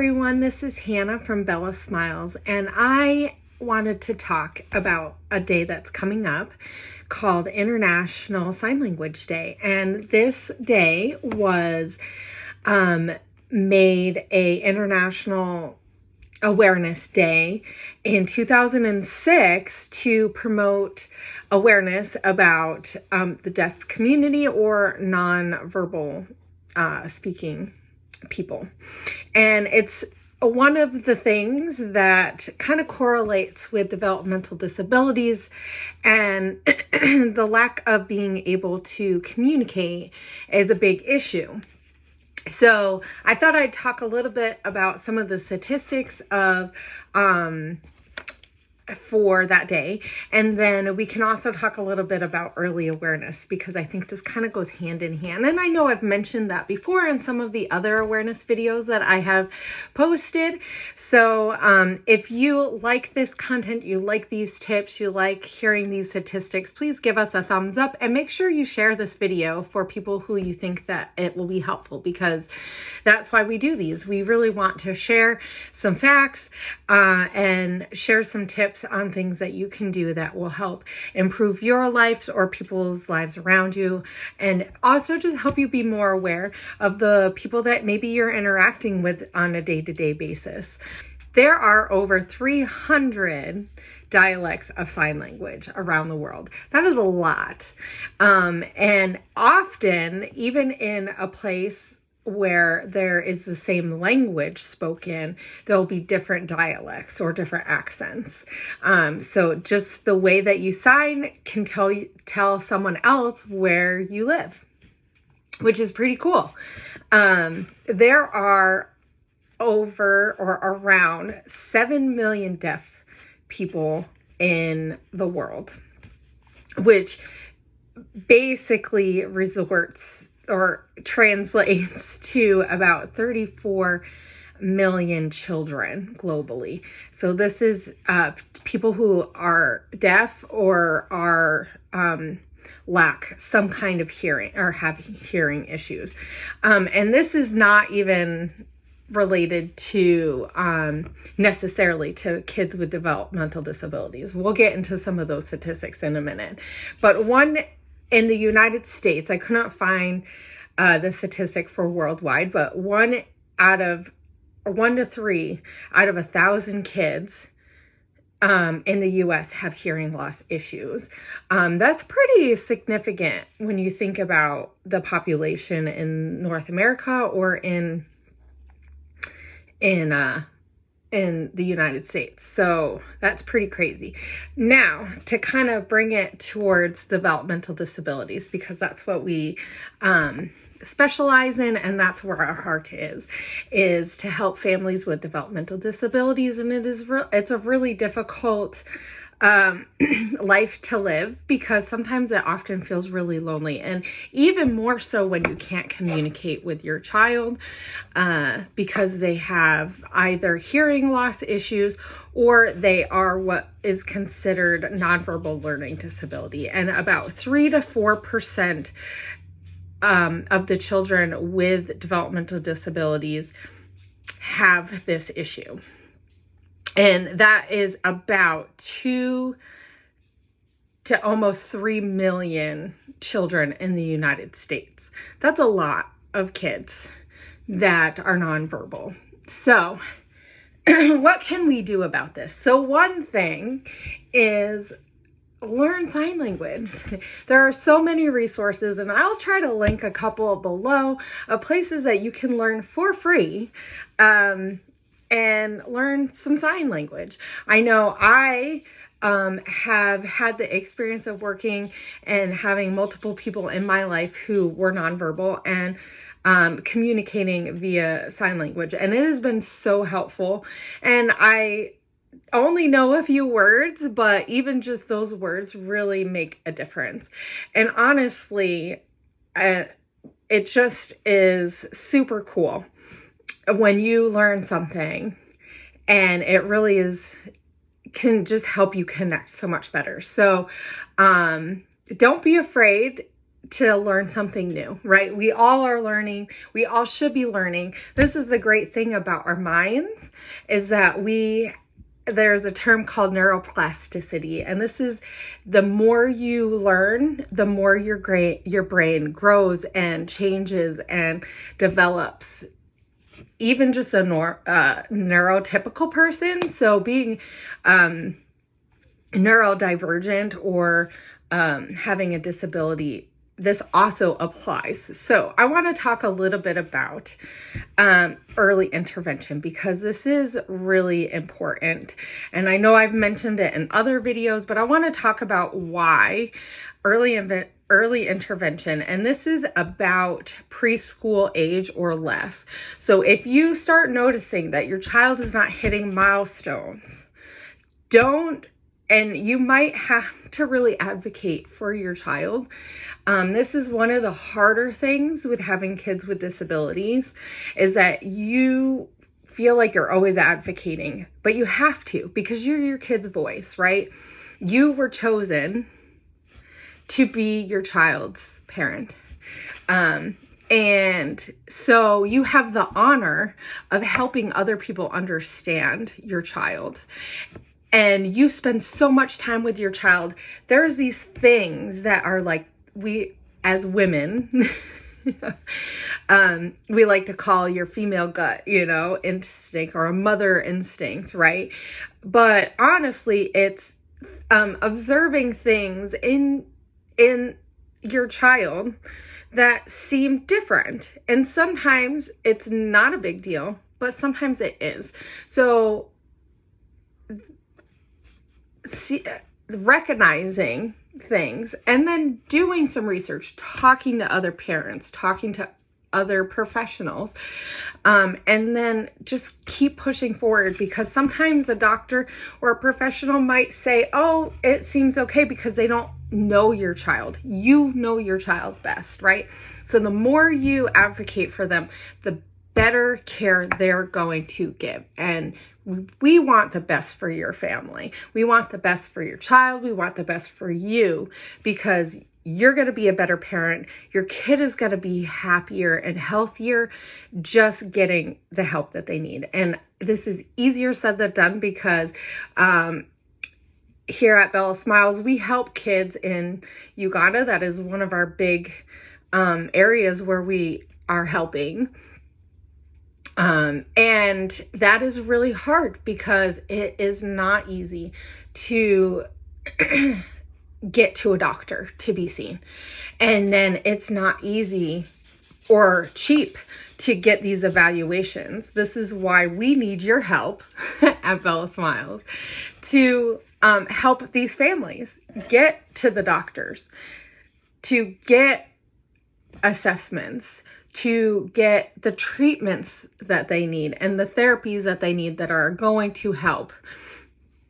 everyone, this is Hannah from Bella Smiles, and I wanted to talk about a day that's coming up called International Sign Language Day. And this day was made a International Awareness Day in 2006 to promote awareness about the deaf community or nonverbal speaking people. And it's one of the things that kind of correlates with developmental disabilities and the lack of being able to communicate is a big issue. So I thought I'd talk a little bit about some of the statistics of for that day. And then we can also talk a little bit about early awareness, because I think this kind of goes hand in hand. And I know I've mentioned that before in some of the other awareness videos that I have posted. So if you like this content, you like these tips, you like hearing these statistics, please give us a thumbs up and make sure you share this video for people who you think that it will be helpful, because that's why we do these. We really want to share some facts and share some tips on things that you can do that will help improve your lives or people's lives around you, and also just help you be more aware of the people that maybe you're interacting with on a day-to-day basis. There are over 300 dialects of sign language around the world. That is a lot. And often, even in a place where there is the same language spoken, there'll be different dialects or different accents. So just the way that you sign can tell someone else where you live, which is pretty cool. There are over or around 7 million deaf people in the world, which basically resorts or translates to about 34 million children globally. So this is people who are deaf or are lack some kind of hearing or have hearing issues. And this is not even related to necessarily to kids with developmental disabilities. We'll get into some of those statistics in a minute. But one in the United States, I could not find the statistic for worldwide, but 1 to 3 out of 1,000 kids in the U.S. have hearing loss issues. That's pretty significant when you think about the population in North America or in the United States. So that's pretty crazy. Now, to kind of bring it towards developmental disabilities, because that's what we specialize in, and that's where our heart is to help families with developmental disabilities. And it's a really difficult life to live, because sometimes it often feels really lonely, and even more so when you can't communicate with your child because they have either hearing loss issues or they are what is considered nonverbal learning disability. And about 3 to 4% of the children with developmental disabilities have this issue. And that is about 2 to almost 3 million children in the United States. That's a lot of kids that are nonverbal. So what can we do about this? So one thing is learn sign language. There are so many resources, and I'll try to link a couple below of places that you can learn for free and learn some sign language. I know I have had the experience of working and having multiple people in my life who were nonverbal and communicating via sign language. And it has been so helpful. And I only know a few words, but even just those words really make a difference. And honestly, it just is super cool when you learn something, and it really can just help you connect so much better. So don't be afraid to learn something new, right? We all are learning. We all should be learning. This is the great thing about our minds, is that there's a term called neuroplasticity, and this is the more you learn, the more your brain grows and changes and develops. Even just a neurotypical person, so being neurodivergent or having a disability, this also applies. So I want to talk a little bit about early intervention, because this is really important. And I know I've mentioned it in other videos, but I want to talk about why early intervention, and this is about preschool age or less. So if you start noticing that your child is not hitting milestones, and you might have to really advocate for your child. This is one of the harder things with having kids with disabilities, is that you feel like you're always advocating, but you have to, because you're your kid's voice, right? You were chosen to be your child's parent. And so you have the honor of helping other people understand your child. And you spend so much time with your child. There's these things that are like, we as women, we like to call your female gut, instinct, or a mother instinct, right? But honestly, it's observing things in your child that seem different. And sometimes it's not a big deal, but sometimes it is. So recognizing things and then doing some research, talking to other parents, talking to other professionals, and then just keep pushing forward, because sometimes a doctor or a professional might say, oh, it seems okay, because they don't know your child. You know your child best, right? So the more you advocate for them, the better care they're going to give. And we want the best for your family. We want the best for your child. We want the best for you, because you're going to be a better parent. Your kid is going to be happier and healthier just getting the help that they need. And this is easier said than done, because here at Bella Smiles, we help kids in Uganda. That is one of our big areas where we are helping. And that is really hard, because it is not easy to get to a doctor to be seen. And then it's not easy or cheap to get these evaluations. This is why we need your help at Bella Smiles to help these families get to the doctors, to get assessments, to get the treatments that they need and the therapies that they need that are going to help,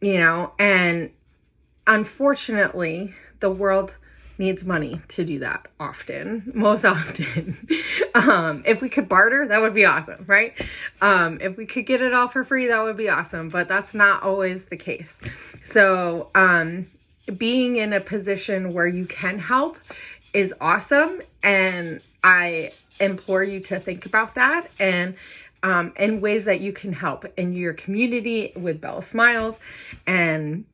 and unfortunately, the world needs money to do that most often. If we could barter, that would be awesome, right? If we could get it all for free, that would be awesome, but that's not always the case. So, being in a position where you can help is awesome, and I implore you to think about that and ways that you can help in your community with Bella Smiles. And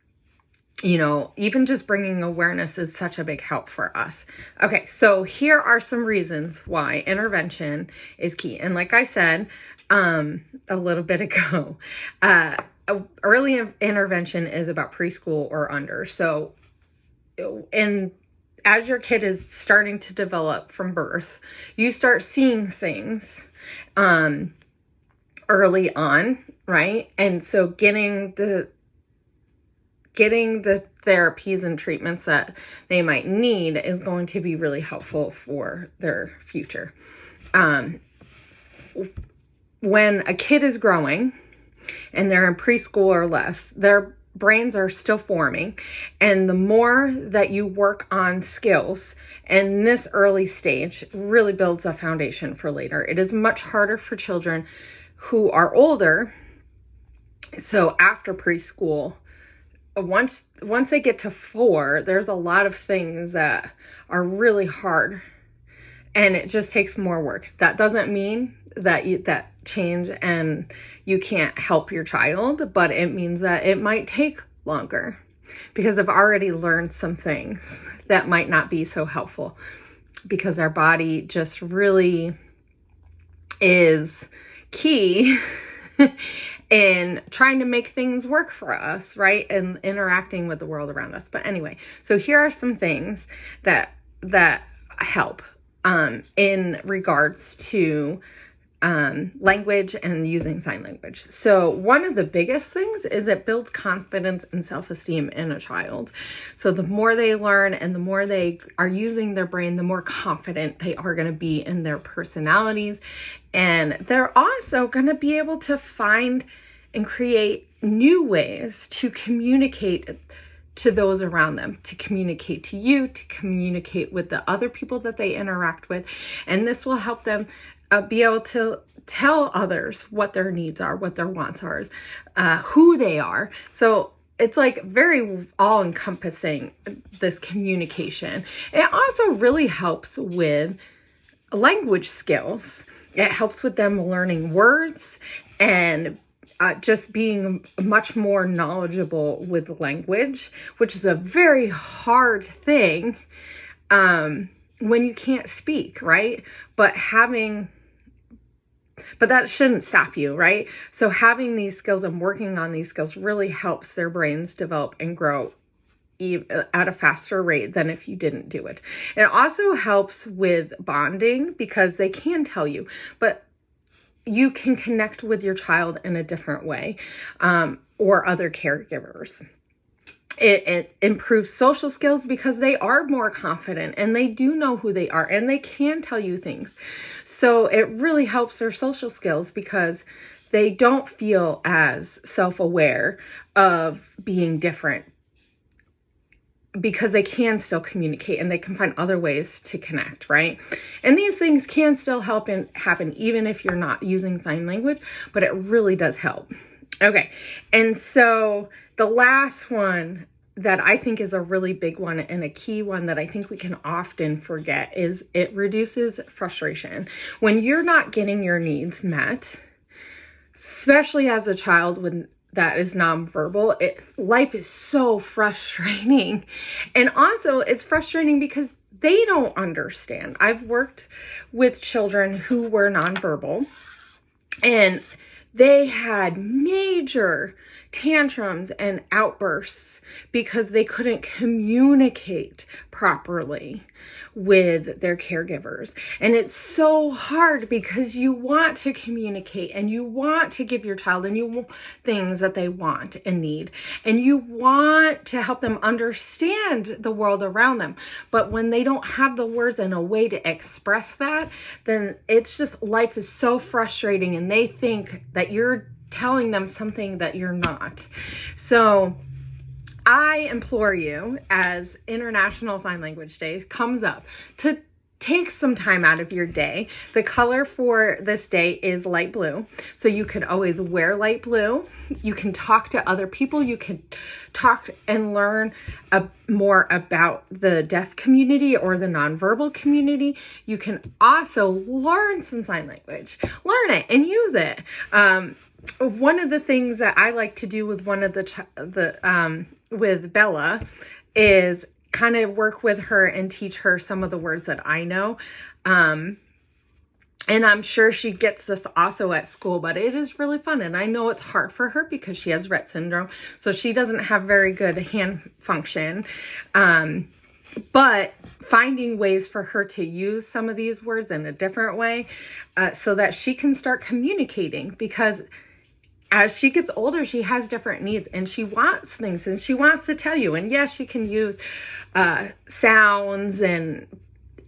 even just bringing awareness is such a big help for us. Okay, so here are some reasons why intervention is key. And like I said a little bit ago, early intervention is about preschool or under. So as your kid is starting to develop from birth, you start seeing things early on, right? And so getting the therapies and treatments that they might need is going to be really helpful for their future. When a kid is growing and they're in preschool or less, their brains are still forming, and the more that you work on skills in this early stage really builds a foundation for later. It is much harder for children who are older, so after preschool once they get to 4, there's a lot of things that are really hard, and it just takes more work. That doesn't mean that change and you can't help your child, but it means that it might take longer because I've already learned some things that might not be so helpful, because our body just really is key in trying to make things work for us, right? And interacting with the world around us. But anyway, so here are some things that help in regards to language and using sign language. So one of the biggest things is it builds confidence and self-esteem in a child. So the more they learn and the more they are using their brain, the more confident they are going to be in their personalities. And they're also going to be able to find and create new ways to communicate to those around them, to communicate to you, to communicate with the other people that they interact with. And this will help them be able to tell others what their needs are, what their wants are, who they are. So it's like very all-encompassing, this communication. It also really helps with language skills. It helps with them learning words and just being much more knowledgeable with language, which is a very hard thing when you can't speak, right? But that shouldn't stop you, right? So having these skills and working on these skills really helps their brains develop and grow at a faster rate than if you didn't do it. It also helps with bonding because they can tell you, but you can connect with your child in a different way, or other caregivers. It improves social skills because they are more confident and they do know who they are and they can tell you things. So it really helps their social skills because they don't feel as self-aware of being different, because they can still communicate and they can find other ways to connect, right? And these things can still happen even if you're not using sign language, but it really does help. Okay, and so the last one that I think is a really big one and a key one that I think we can often forget is it reduces frustration. When you're not getting your needs met, especially as a child that is nonverbal, life is so frustrating. And also it's frustrating because they don't understand. I've worked with children who were nonverbal and they had major tantrums and outbursts because they couldn't communicate properly with their caregivers. And it's so hard because you want to communicate and you want to give your child things that they want and need, and you want to help them understand the world around them. But when they don't have the words and a way to express that, then it's just, life is so frustrating and they think that you're telling them something that you're not. So I implore you, as International Sign Language Day comes up, to take some time out of your day. The color for this day is light blue. So you could always wear light blue. You can talk to other people. You can talk and learn more about the deaf community or the nonverbal community. You can also learn some sign language. Learn it and use it. One of the things that I like to do with with Bella is kind of work with her and teach her some of the words that I know. And I'm sure she gets this also at school, but it is really fun. And I know it's hard for her because she has Rett syndrome. So she doesn't have very good hand function. But finding ways for her to use some of these words in a different way so that she can start communicating, because as she gets older, she has different needs and she wants things and she wants to tell you. And yes, she can use sounds and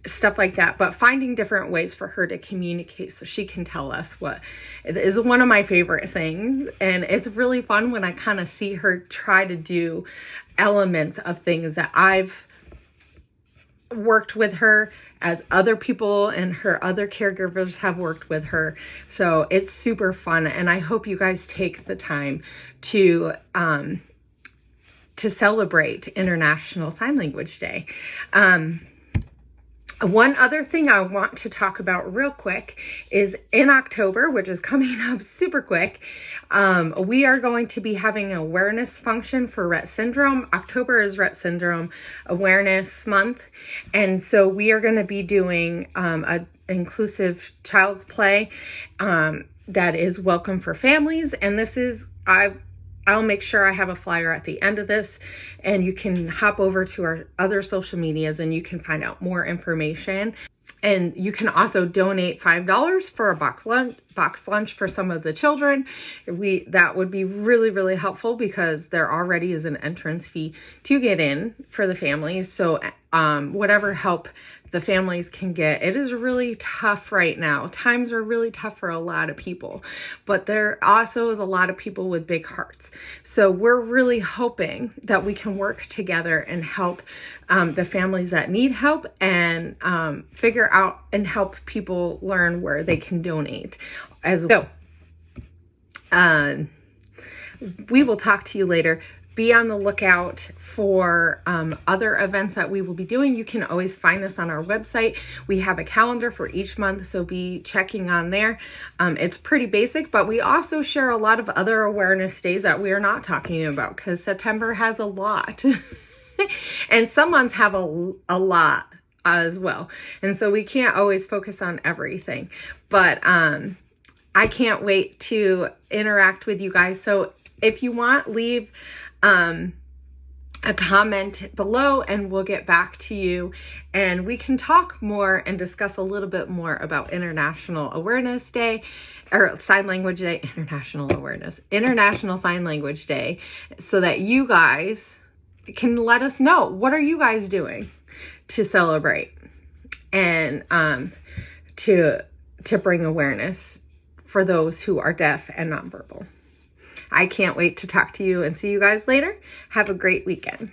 stuff like that, but finding different ways for her to communicate so she can tell us what is one of my favorite things. And it's really fun when I kind of see her try to do elements of things that I've worked with her, as other people and her other caregivers have worked with her. So it's super fun. And I hope you guys take the time to to celebrate International Sign Language Day. One other thing I want to talk about real quick is in October, which is coming up super quick, we are going to be having an awareness function for Rett syndrome. October is Rett syndrome awareness month. And so we are going to be doing an inclusive child's play that is welcome for families. And this is, I'll make sure I have a flyer at the end of this, and you can hop over to our other social medias and you can find out more information. And you can also donate $5 for a box lunch for some of the children. That would be really, really helpful because there already is an entrance fee to get in for the families. So whatever help the families can get. It is really tough right now. Times are really tough for a lot of people, but there also is a lot of people with big hearts. So we're really hoping that we can work together and help the families that need help and figure out and help people learn where they can donate as well. So we will talk to you later. Be on the lookout for other events that we will be doing. You can always find this on our website. We have a calendar for each month, so be checking on there. It's pretty basic, but we also share a lot of other awareness days that we are not talking about because September has a lot. And some months have a lot as well. And so we can't always focus on everything. But I can't wait to interact with you guys. So if you want, leave a comment below and we'll get back to you and we can talk more and discuss a little bit more about International Awareness Day or Sign Language Day, International Sign Language Day, so that you guys can let us know, what are you guys doing to celebrate and to bring awareness for those who are deaf and nonverbal. I can't wait to talk to you and see you guys later. Have a great weekend.